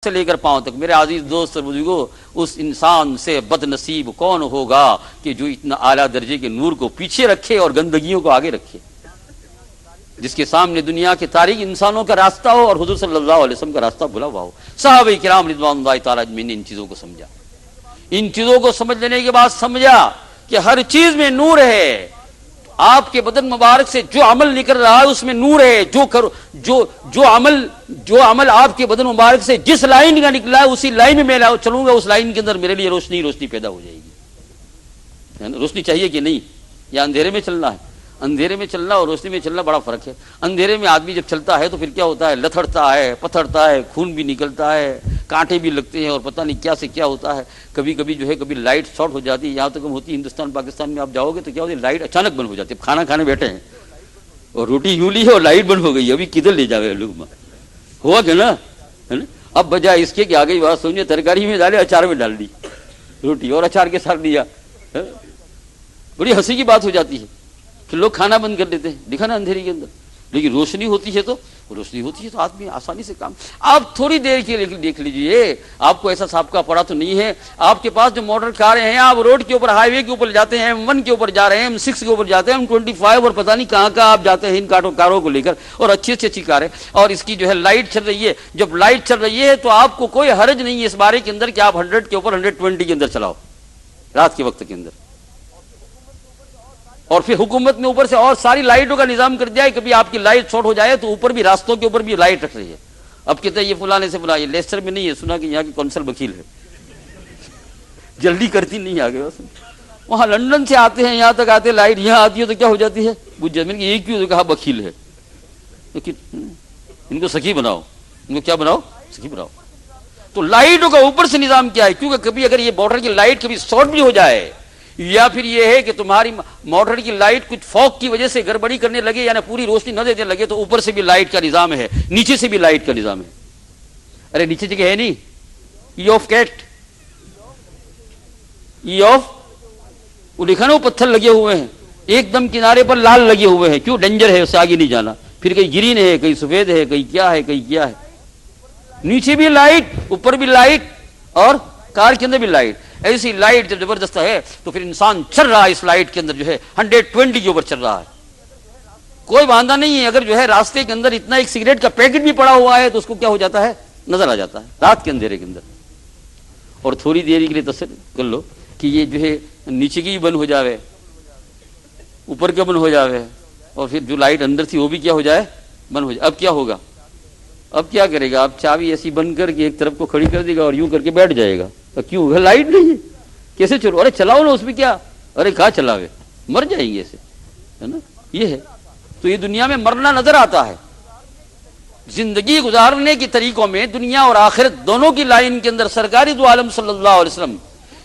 سے لے کر پاؤں تک۔ میرے عزیز دوست اور بزرگوں، اس انسان سے بد نصیب کون ہوگا کہ جو اتنا اعلیٰ درجے کے نور کو پیچھے رکھے اور گندگیوں کو آگے رکھے، جس کے سامنے دنیا کے تاریک انسانوں کا راستہ ہو اور حضور صلی اللہ علیہ وسلم کا راستہ بھلا ہوا ہو۔ صحابہ کرام رضوان اللہ تعالیٰ اجمعین نے ان چیزوں کو سمجھا، ان چیزوں کو سمجھ لینے کے بعد سمجھا کہ ہر چیز میں نور ہے۔ آپ کے بدن مبارک سے جو عمل نکل رہا ہے اس میں نور ہے۔ جو عمل آپ کے بدن مبارک سے جس لائن کا نکلا ہے اسی لائن میں چلوں گا، اس لائن کے اندر میرے لیے روشنی پیدا ہو جائے گی۔ روشنی چاہیے کہ نہیں؟ یا اندھیرے میں چلنا ہے؟ اندھیرے میں چلنا اور روشنی میں چلنا بڑا فرق ہے۔ اندھیرے میں آدمی جب چلتا ہے تو پھر کیا ہوتا ہے؟ لتھڑتا ہے، پتھرتا ہے، خون بھی نکلتا ہے، کانٹے بھی لگتے ہیں اور پتہ نہیں کیا سے کیا ہوتا ہے۔ کبھی کبھی کبھی لائٹ شارٹ ہو جاتی ہے، یہاں تک ہوتی ہے ہندوستان پاکستان میں آپ جاؤ گے تو کیا ہوتی ہے؟ لائٹ اچانک بند ہو جاتی ہے۔ کھانا کھانے بیٹھے ہیں اور روٹی یوں لی ہے اور لائٹ بند ہو گئی ہے، ابھی کدھر لے جاوے لوگ؟ ہوا کہ نا؟ اب بجائے اس کے کہ آگے بات سمجھے، ترکاری میں ڈالے، اچار میں ڈال دی روٹی اور اچار کے ساتھ دیا، بڑی ہنسی کی بات ہو جاتی ہے کہ لوگ کھانا بند کر دیتے ہیں، دکھا نا اندھیری کے اندر۔ لیکن روشنی ہوتی ہے تو آدمی آسانی سے کام۔ آپ تھوڑی دیر کے لیے دیکھ لیجئے، آپ کو ایسا سابقہ پڑا تو نہیں ہے؟ آپ کے پاس جو موٹر کاریں ہیں، آپ روڈ کے اوپر، ہائی وے کے اوپر جاتے ہیں، M1 کے اوپر جا رہے ہیں، M6 کے اوپر جاتے ہیں، M25 اور پتہ نہیں کہاں آپ جاتے ہیں ان کاروں کو لے کر، اور اچھی کاریں، اور اس کی لائٹ چل رہی ہے۔ جب لائٹ چل رہی ہے تو آپ کو کوئی حرج نہیں ہے اس بارے کے اندر کہ آپ 100 کے اوپر 120 کے اندر چلاؤ رات کے وقت کے اندر۔ اور پھر حکومت نے اوپر سے اور ساری لائٹوں کا نظام کر دیا ہے، کبھی آپ کی لائٹ شارٹ ہو جائے تو اوپر بھی، راستوں کے اوپر بھی لائٹ رکھ رہی ہے۔ اب کہتے ہیں یہ فلانے سے فلاں، یہ لیسٹر میں نہیں ہے، سنا کہ یہاں کی کونسل وکیل ہے، جلدی کرتی نہیں آگے۔ وہاں لندن سے آتے ہیں، یہاں تک آتے، لائٹ یہاں آتی ہے تو کیا ہو جاتی ہے؟ بجھ جاتی ہے۔ یہ کیوں کہا وکیل ہے؟ ان کو سخی بناؤ، ان کو کیا بناؤ؟ سخی بناؤ۔ تو لائٹوں کا اوپر سے نظام کیا ہے؟ کیونکہ کبھی اگر یہ موٹر کی لائٹ کبھی شارٹ بھی ہو جائے، یا پھر یہ ہے کہ تمہاری موٹر کی لائٹ کچھ فوگ کی وجہ سے گڑبڑی کرنے لگے، یعنی پوری روشنی نہ دینے لگے، تو اوپر سے بھی لائٹ کا نظام ہے، نیچے سے بھی لائٹ کا نظام ہے۔ ارے نیچے جگہ ہے نہیں، ای آف کیٹ، ای آف، وہ لکھا نا، وہ پتھر لگے ہوئے ہیں ایک دم کنارے پر، لال لگے ہوئے ہیں، کیوں؟ ڈینجر ہے، اس سے آگے نہیں جانا۔ پھر کہیں گرین ہے، کہیں سفید ہے، کہیں کیا ہے، کہیں کیا ہے۔ نیچے بھی لائٹ، اوپر بھی لائٹ، اور کار کے اندر بھی لائٹ۔ ایسی لائٹ جب زبردست ہے تو پھر انسان چل رہا ہے اس لائٹ کے اندر، 120 کے اوپر چل رہا ہے، کوئی باندھا نہیں ہے۔ اگر راستے کے اندر اتنا ایک سگریٹ کا پیکٹ بھی پڑا ہوا ہے تو اس کو کیا ہو جاتا ہے؟ نظر آ جاتا ہے رات کے اندھیرے کے اندر۔ اور تھوڑی دیر کے لیے تصور کر لو کہ یہ نیچے کی بھی بند ہو جاوے، اوپر کا بند ہو جاوے، اور پھر جو لائٹ اندر تھی وہ بھی کیا ہو جائے؟ بند ہو جائے۔ اب کیا ہوگا؟ اب کیا کرے گا؟ اب چابی ایسی بند کر کے ایک طرف کو کھڑی کر دے گا اور یوں کر کے بیٹھ جائے گا۔ کیوں؟ لائٹ نہیں ہے، کیسے چلو؟ ارے چلاؤ نا، اس میں کیا؟ ارے کہاں چلاوے، مر جائیں گے ایسے، ہے نا؟ یہ ہے تو یہ دنیا میں مرنا نظر آتا ہے۔ زندگی گزارنے کے طریقوں میں دنیا اور آخرت دونوں کی لائن کے اندر سرکاری دو عالم صلی اللہ علیہ وسلم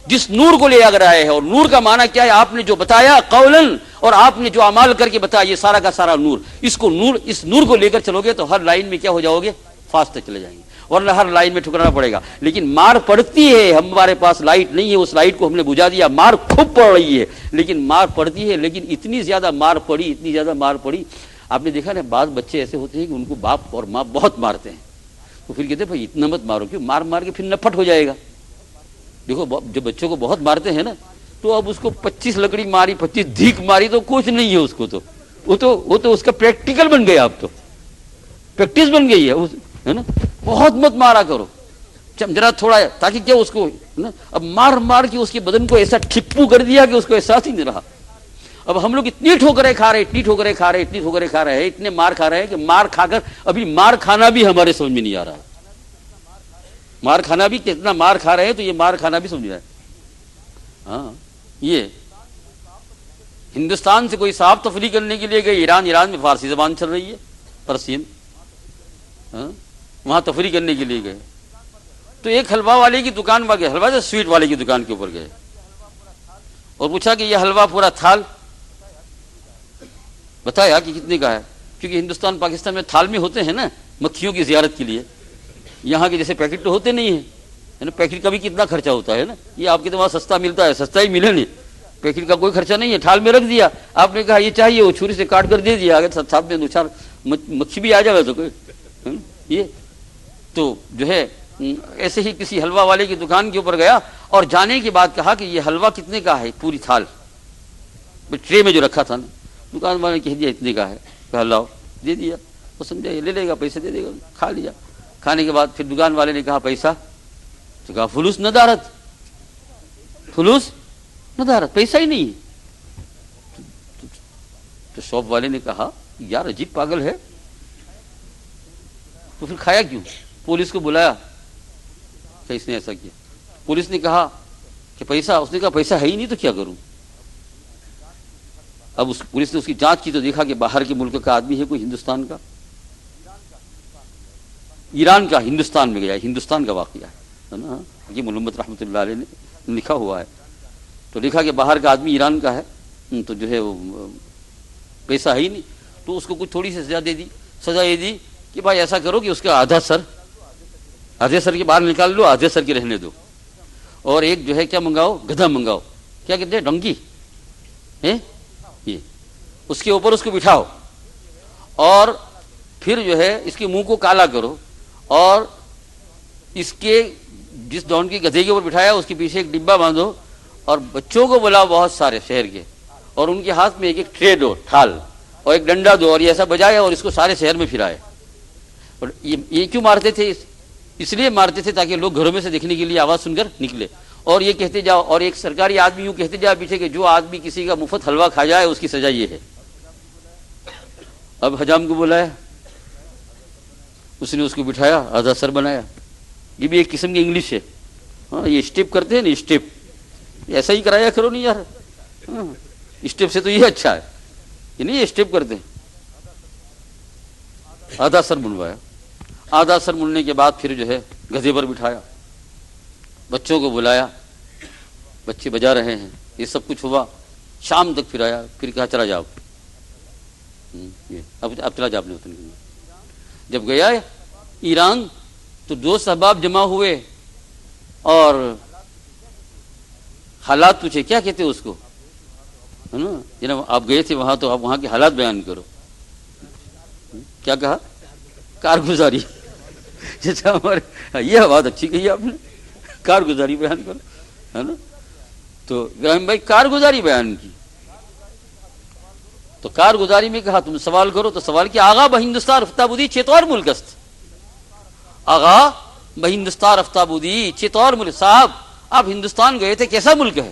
جس نور کو لے کر آئے ہیں، اور نور کا معنی کیا ہے؟ آپ نے جو بتایا قولاً، اور آپ نے جو اعمال کر کے بتایا، یہ سارا کا سارا نور۔ اس نور کو لے کر چلو گے تو ہر لائن میں کیا ہو جاؤ گے؟ فاسٹ چلے جائیں گے، ورنہ ہر لائن میں ٹھکرانا پڑے گا۔ لیکن مار پڑتی ہے، ہمارے پاس لائٹ نہیں ہے، اس لائٹ کو ہم نے بجھا دیا، مار خوب پڑ رہی ہے، لیکن مار پڑتی ہے، لیکن اتنی زیادہ مار پڑی۔ آپ نے دیکھا نا، بعض بچے ایسے ہوتے ہیں کہ ان کو باپ اور ماں بہت مارتے ہیں، تو پھر کہتے ہیں بھائی اتنا مت مارو، کیوں؟ مار کے پھر نپٹ ہو جائے گا۔ دیکھو جب بچوں کو بہت مارتے ہیں نا، تو اب اس کو 25 لکڑی ماری، 25 دھیک ماری تو کچھ نہیں ہے اس کو، تو وہ تو اس کا پریکٹیکل بن گیا، اب تو پریکٹس بن گئی ہے نا۔ بہت مت مارا کرو، ذرا تھوڑا، تاکہ کیا اس کو نا، اب مار کے اس کے بدن کو ایسا ٹھپو کر دیا کہ اس کو احساس ہی نہیں رہا۔ اب ہم لوگ اتنی ٹھوکریں کھا رہے ہیں، اتنے مار کھا رہے ہیں کہ مار کھا کر ابھی مار کھانا بھی ہمارے سمجھ میں نہیں آ رہا ہے۔ مار کھانا بھی کتنا مار کھا رہے ہیں تو یہ مار کھانا بھی سمجھ رہا ہے۔ ہاں، یہ ہندوستان سے کوئی صاحب تفریح کرنے کے لیے گئے ایران میں فارسی زبان چل رہی ہے، پرسین، وہاں تفریح کرنے کے لیے گئے تو ایک حلوہ والے کی دکان پر گئے، حلوہ سے سویٹ والے کی دکان کے اوپر گئے اور پوچھا کہ یہ حلوہ پورا تھال بتایا کہ کتنے کا ہے، کیونکہ ہندوستان پاکستان میں تھال میں ہوتے ہیں نا مکھیوں کی زیارت کے لیے، یہاں کے جیسے پیکٹ تو ہوتے نہیں ہیں، پیکٹ کا بھی کتنا خرچہ ہوتا ہے نا، یہ آپ کے تو وہاں سستا ملتا ہے، سستا ہی ملے نہیں، پیکٹ کا کوئی خرچہ نہیں ہے، تھال میں رکھ دیا، آپ نے کہا یہ چاہیے، وہ چھری سے کاٹ کر دے دیا، اگر صاحب نے دو چار مکھی بھی آ جائے تو کوئی، یہ تو ایسے ہی کسی حلوہ والے کی دکان کے اوپر گیا اور جانے کے بعد کہا کہ یہ حلوہ کتنے کا ہے؟ پوری تھال ٹرے میں جو رکھا تھا نا، دکان والے نے کہہ دیا اتنے کا ہے، کہا لاؤ، دے دیا، وہ سمجھا یہ لے لے گا، پیسے دے دے گا، کھا لیا۔ کھانے کے بعد پھر دکان والے نے کہا پیسہ؟ تو کہا فلوس ندارت، فلوس ندارت، پیسہ ہی نہیں ہے۔ تو شاپ والے نے کہا یار عجیب پاگل ہے، تو پھر کھایا کیوں؟ پولیس کو بلایا کہ اس نے ایسا کیا۔ پولیس نے کہا کہ پیسہ، اس نے کہا پیسہ ہے ہی نہیں تو کیا کروں؟ اب پولیس نے اس کی جانچ کی تو دیکھا کہ باہر کے ملک کا آدمی ہے، کوئی ہندوستان کا، ایران کا ہندوستان میں گیا ہے، ہندوستان کا واقعہ ہے نا، حکیم محمد رحمۃ اللہ علیہ نے لکھا ہوا ہے۔ تو لکھا کہ باہر کا آدمی ایران کا ہے، تو جو ہے وہ پیسہ ہے ہی نہیں، تو اس کو کچھ تھوڑی سی سزا دے دی۔ سزا یہ دی کہ بھائی ایسا کرو کہ اس کا آدھے سر کے باہر نکال لو، آدھے سر کے رہنے دو، اور ایک جو ہے کیا منگاؤ، گدھا منگاؤ، کیا کہتے ہیں، ڈنکی، یہ اس کے اوپر اس کو بٹھاؤ، اور پھر جو ہے اس کے منہ کو کالا کرو، اور اس کے جس ڈونکی گدھے کے اوپر بٹھایا اس کے پیچھے ایک ڈبہ باندھو، اور بچوں کو بلاؤ بہت سارے شہر کے، اور ان کے ہاتھ میں ایک ایک ٹرے دو، تھال، اور ایک ڈنڈا دو، اور یہ ایسا بجائے اور اس کو سارے شہر میں پھرائے۔ اور یہ کیوں مارتے تھے؟ اس لیے مارتے تھے تاکہ لوگ گھروں میں سے دیکھنے کے لیے آواز سن کر نکلے، اور یہ کہتے جاؤ، اور ایک سرکاری آدمی یوں کہتے جاؤ پیچھے کہ جو آدمی کسی کا مفت حلوہ کھا جائے اس کی سزا یہ ہے۔ اب حجام کو بلایا، اس نے اس کو بٹھایا، آدھا سر بنایا۔ یہ بھی ایک قسم کی انگلش ہے، ہاں، یہ اسٹیپ کرتے ہیں نا، اسٹیپ، ایسا ہی کرایا کرو نہیں یار، ہاں، اسٹیپ سے تو یہ اچھا ہے، یہ نہیں اسٹیپ کرتے ہیں۔ آدھا سر بنوایا، آدھا سر بننے کے بعد پھر جو ہے گدھے پر بٹھایا، بچوں کو بلایا، بچے بجا رہے ہیں، یہ سب کچھ ہوا، شام تک پھر آیا، پھر کہا چلا جاؤ، اب چلا جاؤ اپنے وطن کے لیے۔ جب گیا ایران تو دوست احباب جمع ہوئے، اور حالات پوچھے، کیا کہتے اس کو، ہے نا، جناب آپ گئے تھے وہاں تو آپ وہاں کے حالات بیان کرو۔ کیا کہا؟ کارگزاری۔ جیسا ہمارے، یہ بات اچھی کہی آپ نے، کارگزاری بیان کرو، ہے نا۔ تو ابراہیم بھائی کارگزاری بیان کی، تو کارگزاری میں کہا تم سوال کرو، تو سوال کیا؟ آغا بہندستان رفتابودی چتور ملک است، آغا بہندستان رفتابودی چتور ملک، صاحب آپ ہندوستان گئے تھے، کیسا ملک ہے؟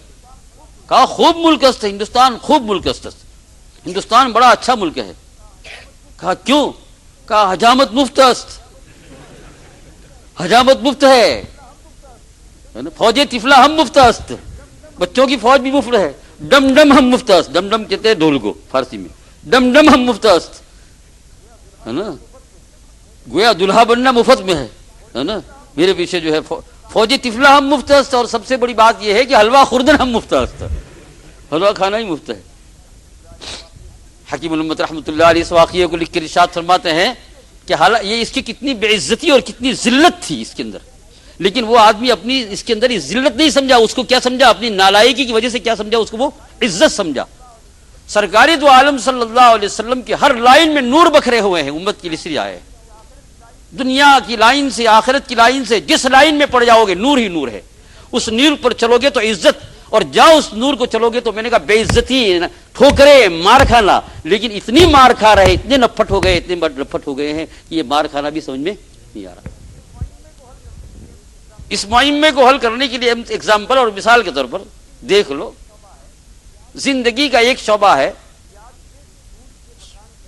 کہا خوب ملک است، ہندوستان خوب ملک است، ہندوستان بڑا اچھا ملک ہے۔ کہا کیوں؟ کہا حجامت مفت است، حجامت مفت ہے، فوج طفلہ ہم مفت است، بچوں کی فوج بھی مفت ہے، ڈم ڈم ہم مفت است، ڈم ڈم کہتے ہیں ڈھول کو فارسی میں، ڈم ڈم ہم مفت است، ہے نا، گویا دلہا بننا مفت میں ہے نا، میرے پیچھے جو ہے فوج طفلہ ہم مفت است، اور سب سے بڑی بات یہ ہے کہ حلوہ خوردن ہم مفت است، حلوہ کھانا ہی مفت ہے۔ حکیم محمد رحمۃ اللہ علیہ اس واقعے کو لکھ کے ارشاد فرماتے ہیں کہ یہ اس کی کتنی بے عزتی اور کتنی ذلت تھی اس کے اندر، لیکن وہ آدمی اپنی اس کے اندر ذلت نہیں سمجھا، اس کو کیا سمجھا؟ اپنی نالائکی کی وجہ سے کیا سمجھا؟ اس کو وہ عزت سمجھا۔ سرکار دو عالم صلی اللہ علیہ وسلم کے ہر لائن میں نور بکھرے ہوئے ہیں، امت کے لیے اس لیے آئے، دنیا کی لائن سے، آخرت کی لائن سے، جس لائن میں پڑ جاؤ گے نور ہی نور ہے، اس نور پر چلو گے تو عزت، اور جاؤ اس نور کو چلو گے تو میں نے کہا بے عزتی، ٹھوکرے، مار کھانا، لیکن اتنی مار کھا رہے، اتنے نپٹ ہو گئے، اتنے نپٹ ہو گئے ہیں کہ یہ مار کھانا بھی سمجھ میں نہیں آ رہا۔ اس معمے کو حل کرنے کے لیے ایگزامپل اور مثال کے طور پر دیکھ لو، زندگی کا ایک شعبہ ہے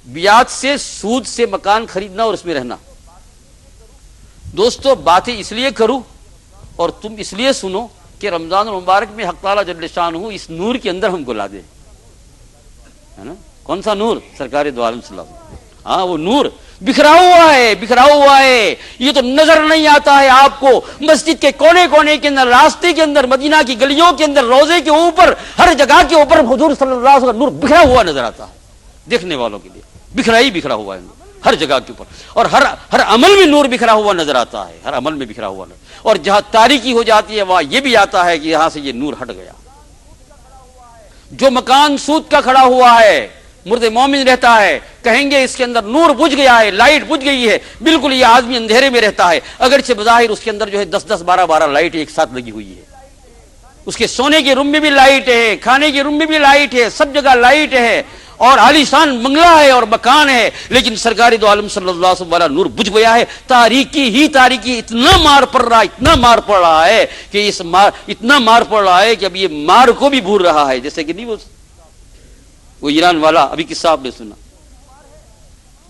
بیعت سے، سود سے مکان خریدنا اور اس میں رہنا۔ دوستو باتیں اس لیے کروں اور تم اس لیے سنو کہ رمضان المبارک میں حق تعالیٰ جل شانہ اس نور کے اندر ہم کو لا دے، ہے نا۔ کون سا نور؟ سرکار دو عالم صلی اللہ علیہ وسلم، ہاں وہ نور بکھرا ہوا ہے، بکھرا ہوا ہے، یہ تو نظر نہیں آتا ہے آپ کو، مسجد کے کونے کونے کے اندر، راستے کے اندر، مدینہ کی گلیوں کے اندر، روزے کے اوپر، ہر جگہ کے اوپر حضور صلی اللہ علیہ وسلم نور بکھرا ہوا نظر آتا ہے دیکھنے والوں کے لیے، بکھرا ہی بکھرا ہوا ہے نور ہر جگہ کے اوپر، اور ہر عمل میں نور بکھرا ہوا نظر آتا ہے، ہر عمل میں بکھرا ہوا نظر، اور جہاں تاریکی ہو جاتی ہے وہاں یہ بھی آتا ہے کہ یہاں سے یہ نور ہٹ گیا۔ جو مکان سود کا کھڑا ہوا ہے، مرد مومن رہتا ہے کہیں گے اس کے اندر نور بجھ گیا ہے, لائٹ بجھ گئی ہے, بالکل یہ آدمی اندھیرے میں رہتا ہے, اگرچہ بظاہر اس کے اندر جو ہے 10-10 12-12 لائٹ ایک ساتھ لگی ہوئی ہے. اس کے سونے کے روم میں بھی لائٹ ہے, کھانے کے روم میں بھی لائٹ ہے, سب جگہ لائٹ ہے, اور عالیشان بنگلہ ہے اور مکان ہے, لیکن سرکار دو عالم صلی اللہ علیہ وسلم والا نور بجھ گیا ہے. تاریکی ہی تاریکی, اتنا مار پڑ رہا ہے, اتنا مار پڑ رہا ہے کہ اتنا مار پڑ رہا ہے کہ اب یہ مار کو بھی بھول رہا ہے. جیسے کہ نہیں وہ ایران والا ابھی قصہ آپ نے سنا,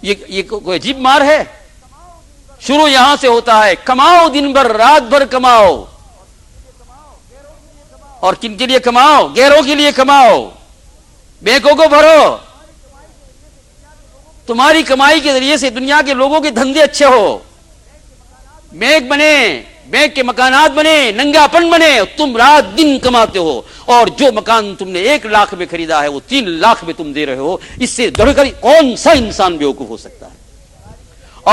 یہ کوئی عجیب مار ہے. شروع یہاں سے ہوتا ہے, کماؤ دن بھر رات بھر کماؤ, اور کن کے لیے کماؤ؟ غیروں کے لیے کماؤ, بینکوں کو بھرو, تمہاری کمائی کے ذریعے سے دنیا کے لوگوں کے دھندے اچھے ہو, بینک بنے, بینک کے مکانات بنے, ننگا پن بنے, تم رات دن کماتے ہو, اور جو مکان تم نے 1 لاکھ میں خریدا ہے وہ 3 لاکھ میں تم دے رہے ہو. اس سے بڑھ کر کون سا انسان بیوقوف ہو سکتا ہے؟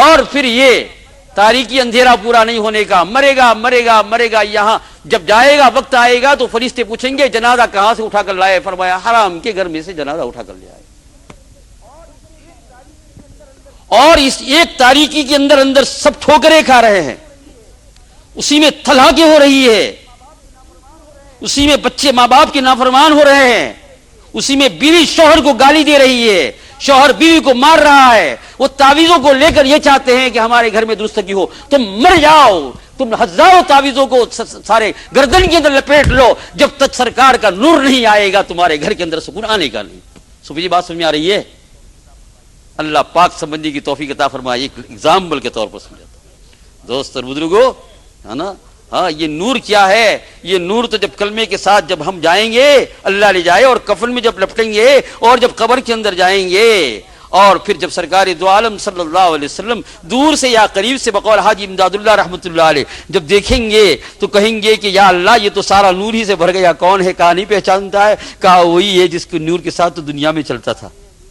اور پھر یہ تاریکی اندھیرا پورا نہیں ہونے کا, مرے گا مرے گا مرے گا. یہاں جب جائے گا, وقت آئے گا تو فرشتے پوچھیں گے جنازہ کہاں سے اٹھا کر لائے؟ فرمایا حرام کے گھر میں سے جنازہ اٹھا کر لے آئے. اور اس ایک تاریکی کے اندر اندر سب ٹھوکریں کھا رہے ہیں, اسی میں طلاقیں ہو رہی ہے, اسی میں بچے ماں باپ کے نافرمان ہو رہے ہیں, اسی میں بیوی شوہر کو گالی دے رہی ہے, شوہر بیوی کو مار رہا ہے. وہ تعویذوں کو لے کر یہ چاہتے ہیں کہ ہمارے گھر میں درستگی ہو. تم مر جاؤ, تم ہزاروں تعویذوں کو سارے گردن کے اندر لپیٹ لو, جب تک سرکار کا نور نہیں آئے گا تمہارے گھر کے اندر سکون آنے کا نہیں. صبح جی بات سمجھ میں آ رہی ہے؟ اللہ پاک سمجھنے کی توفیق عطا فرمائے. ایک ایگزامپل کے طور پر سمجھاتا ہوں دوست اور بزرگوں, ہے نا. ہاں, یہ نور کیا ہے؟ یہ نور تو جب کلمے کے ساتھ جب ہم جائیں گے, اللہ لے جائے, اور کفن میں جب لپٹیں گے, اور جب قبر کے اندر جائیں گے, اور پھر جب سرکار دو عالم صلی اللہ علیہ وسلم دور سے یا قریب سے بقول حاجی امداد اللہ رحمۃ اللہ علیہ جب دیکھیں گے تو کہیں گے کہ یا اللہ یہ تو سارا نور ہی سے بھر گیا, کون ہے؟ کہا نہیں پہچانتا ہے. کہا وہی ہے جس کو نور کے ساتھ تو دنیا میں چلتا تھا,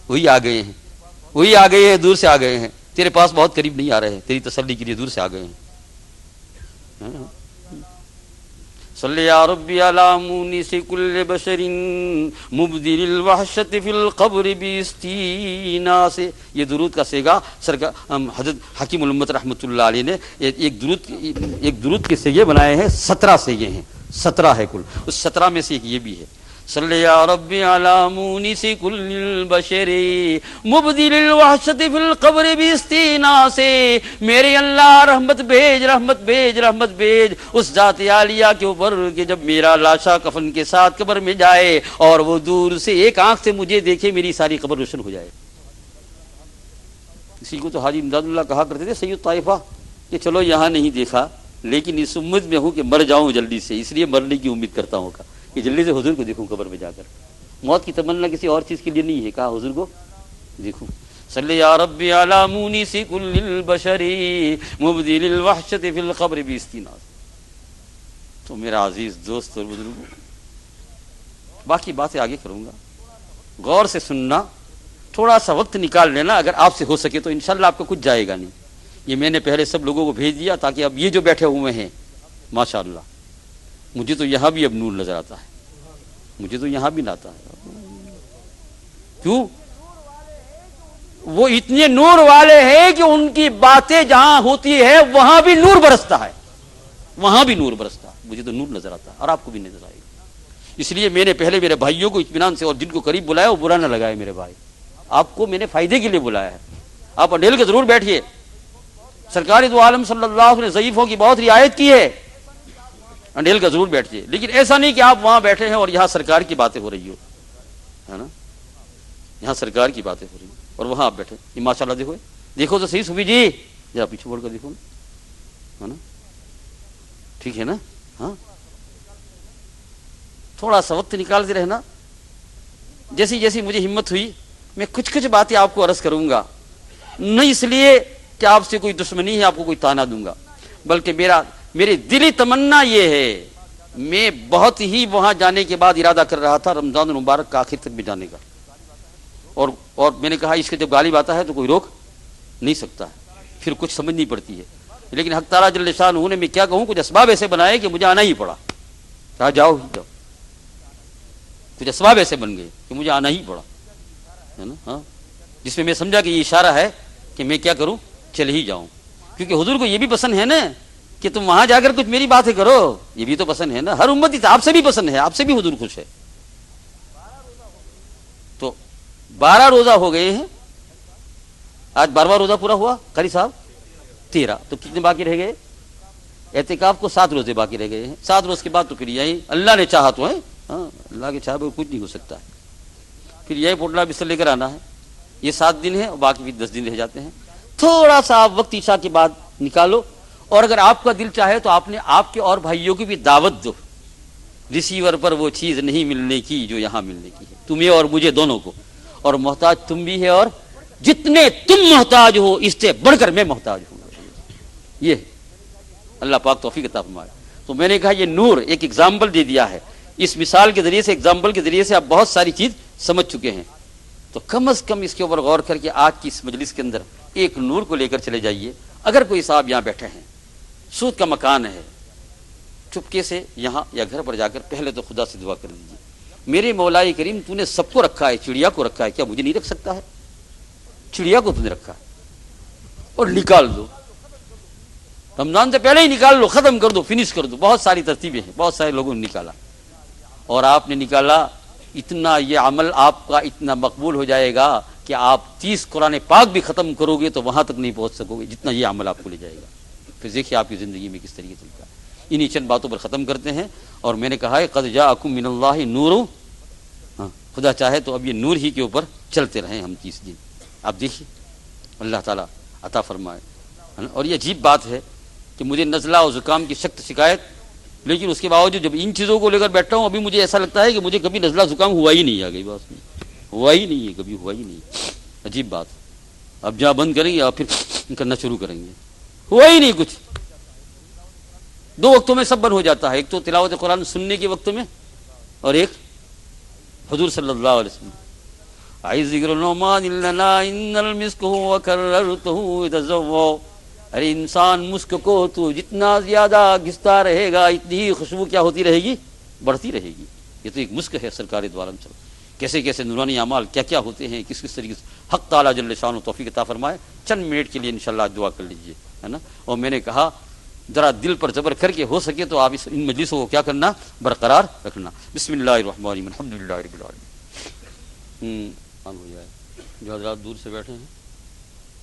وہی آ گئے ہیں, وہی آ گئے ہیں, دور سے آ گئے ہیں, تیرے پاس بہت قریب نہیں آ رہے ہیں, تیری تسلی کے لیے دور سے آ گئے ہیں. صلی یا ربی علی مونس کل بشر مبدل الوحشت فی القبر باستیناس. یہ درود کا سیگا سرکار حضرت حکیم الامت رحمۃ اللہ علیہ نے ایک درود کے سیگے بنائے ہیں. 17 سیگے ہیں, 17 ہے کل. اس 17 میں سے ایک یہ بھی ہے, صلی یا ربی علی مونس کل البشر مبدل الوحشت فی القبر باستیناس. میرے اللہ رحمت بھیج, رحمت بھیج, رحمت بھیج اس ذات عالیہ کے اوپر کہ جب میرا لاشا کفن کے ساتھ قبر میں جائے اور وہ دور سے ایک آنکھ سے مجھے دیکھے, میری ساری قبر روشن ہو جائے. اسی کو تو حاجی امداد اللہ کہا کرتے تھے سید طائفہ کہ چلو یہاں نہیں دیکھا, لیکن اس امید میں ہوں کہ مر جاؤں جلدی سے, اس لیے مرنے کی امید کرتا ہوں کہ جلدی سے حضور کو دیکھوں قبر میں جا کر. موت کی تمنا کسی اور چیز کے لیے نہیں ہے, کہا حضور کو دیکھوں. صلی یا ربی علی مونس کل البشر مبدل الوحشت فی القبر باستیناس. تو میرا عزیز دوست اور بزرگوں, باقی باتیں آگے کروں گا, غور سے سننا, تھوڑا سا وقت نکال لینا اگر آپ سے ہو سکے تو. انشاءاللہ آپ کو کچھ جائے گا نہیں. یہ میں نے پہلے سب لوگوں کو بھیج دیا تاکہ اب یہ جو بیٹھے ہوئے ہیں ماشاءاللہ, مجھے تو یہاں بھی اب نور نظر آتا ہے, مجھے تو یہاں بھی نہ آتا ہے. کیوں؟ وہ اتنے نور والے ہیں کہ ان کی باتیں جہاں ہوتی ہے وہاں بھی نور برستا ہے, وہاں بھی نور برستا ہے. مجھے تو نور نظر آتا ہے اور آپ کو بھی نظر آئے گا. اس لیے میں نے پہلے میرے بھائیوں کو اطمینان سے, اور جن کو قریب بلایا وہ برا نہ لگائے میرے بھائی, آپ کو میں نے فائدے کے لیے بلایا ہے. آپ انڈیل کے ضرور بیٹھیے, سرکار دو عالم صلی اللہ علیہ وسلم نے ضعیفوں کی بہت رعایت کی ہے, انڈیل کا ضرور بیٹھیے, لیکن ایسا نہیں کہ آپ وہاں بیٹھے ہیں اور یہاں سرکار کی باتیں ہو رہی ہو, ہے نا, یہاں سرکار کی باتیں ہو رہی ہیں اور وہاں آپ بیٹھے. یہ ماشاءاللہ دیکھو, دیکھو تو صحیح صوفی جی, ذرا پیچھے بڑھ کر دیکھو, ہے نا, ٹھیک ہے نا. ہاں, تھوڑا سا وقت نکالتے رہنا. جیسی جیسی مجھے ہمت ہوئی میں کچھ باتیں آپ کو عرض کروں گا, نہیں اس لیے کہ آپ سے کوئی دشمنی ہے, آپ کو کوئی تانا دوں گا, بلکہ میری دلی تمنا یہ ہے, میں بہت ہی وہاں جانے کے بعد ارادہ کر رہا تھا رمضان المبارک کا آخر تک بھی جانے کا, اور میں نے کہا اس کے جب غالب آتا ہے تو کوئی روک نہیں سکتا ہے, پھر کچھ سمجھنی پڑتی ہے. لیکن حق تعالیٰ جل شانہ نے میں کیا کہوں, کچھ اسباب ایسے بنائے کہ مجھے آنا ہی پڑا. کہا جاؤ ہی جاؤ, کچھ اسباب ایسے بن گئے کہ مجھے آنا ہی پڑا. ہے نا, ہاں, جس میں میں سمجھا کہ یہ اشارہ ہے کہ میں کیا کروں, چل ہی جاؤں, کیونکہ حضور کو یہ بھی پسند ہے نا کہ تم وہاں جا کر کچھ میری باتیں کرو, یہ بھی تو پسند ہے نا, ہر امتی آپ سے بھی پسند ہے, آپ سے بھی حضور خوش ہے. تو 12 روزہ ہو گئے ہیں, آج 12واں روزہ پورا ہوا قاری صاحب, 13, تو کتنے باقی رہ گئے؟ اعتکاف کو 7 روزے باقی رہ گئے ہیں. 7 روز کے بعد تو پھر یہی اللہ نے چاہا تو ہے, ہاں, اللہ کے چاہے کچھ نہیں ہو سکتا ہے, پھر یہی پوٹلا بستر لے کر آنا ہے. یہ 7 دن ہے اور باقی بھی 10 دن رہ جاتے ہیں. تھوڑا سا آپ وقت عشاء کے بعد نکالو, اور اگر آپ کا دل چاہے تو آپ نے آپ کے اور بھائیوں کی بھی دعوت دو. ریسیور پر وہ چیز نہیں ملنے کی جو یہاں ملنے کی ہے, تمہیں اور مجھے دونوں کو, اور محتاج تم بھی ہے, اور جتنے تم محتاج ہو اس سے بڑھ کر میں محتاج ہوں. یہ اللہ پاک توفیق عطا فرمائے. تو میں نے کہا یہ نور ایک ایگزامپل دے دیا ہے, اس مثال کے ذریعے سے, ایگزامپل کے ذریعے سے آپ بہت ساری چیز سمجھ چکے ہیں. تو کم از کم اس کے اوپر غور کر کے آج کی اس مجلس کے اندر ایک نور کو لے کر چلے جائیے. اگر کوئی صاحب یہاں بیٹھے ہیں, سود کا مکان ہے, چپکے سے یہاں یا گھر پر جا کر پہلے تو خدا سے دعا کر دیجیے, میرے مولا کریم تو نے سب کو رکھا ہے, چڑیا کو رکھا ہے, کیا مجھے نہیں رکھ سکتا ہے؟ چڑیا کو تو نے رکھا ہے, اور نکال دو, رمضان سے پہلے ہی نکال لو, ختم کر دو, فنش کر دو. بہت ساری ترتیبیں ہیں, بہت سارے لوگوں نے نکالا, اور آپ نے نکالا اتنا, یہ عمل آپ کا اتنا مقبول ہو جائے گا کہ آپ 30 قرآن پاک بھی ختم کرو گے تو وہاں تک نہیں پہنچ سکو گے جتنا یہ عمل آپ کو لے جائے گا. پھر دیکھیے آپ کی زندگی میں کس طریقے چلتا ہے. انہی چند باتوں پر ختم کرتے ہیں, اور میں نے کہا ہے قد جاءکم من اللہ نور, ہاں, خدا چاہے تو اب یہ نور ہی کے اوپر چلتے رہیں ہم 30 دن. آپ دیکھیے اللہ تعالیٰ عطا فرمائے. اور یہ عجیب بات ہے کہ مجھے نزلہ اور زکام کی سخت شکایت, لیکن اس کے باوجود جب ان چیزوں کو لے کر بیٹھا ہوں ابھی مجھے ایسا لگتا ہے کہ مجھے کبھی نزلہ زکام ہوا ہی نہیں. آ گئی بات, ہوا ہی نہیں ہے, کبھی ہوا ہی نہیں. عجیب بات. اب جہاں بند کریں گے اور پھر کرنا شروع کریں گے, ہوا ہی نہیں کچھ. 2 وقتوں میں سب بند ہو جاتا ہے, ایک تو تلاوت قرآن سننے کے وقت میں, اور ایک حضور صلی اللہ علیہ وسلم عائی ذکر النعمان لنا ان المسک وکررته تزو. ارے انسان مسک کو تو جتنا زیادہ گھستا رہے گا اتنی ہی خوشبو کیا ہوتی رہے گی, بڑھتی رہے گی. یہ تو ایک مسک ہے سرکار دو عالم صلی اللہ. کیسے کیسے نورانی اعمال کیا کیا ہوتے ہیں, کس کس طریقے سے. حق تعالیٰ جل شانہ توفیق عطا فرمائے. چند منٹ کے لیے انشاءاللہ دعا کر لیجئے, ہے نا. اور میں نے کہا ذرا دل پر زبر کر کے ہو سکے تو آپ ان مجلسوں کو کیا کرنا, برقرار رکھنا. بسم اللہ الرحمن الرحیم, الحمدللہ رب العالمین. ہو جائے جو حضرات دور سے بیٹھے ہیں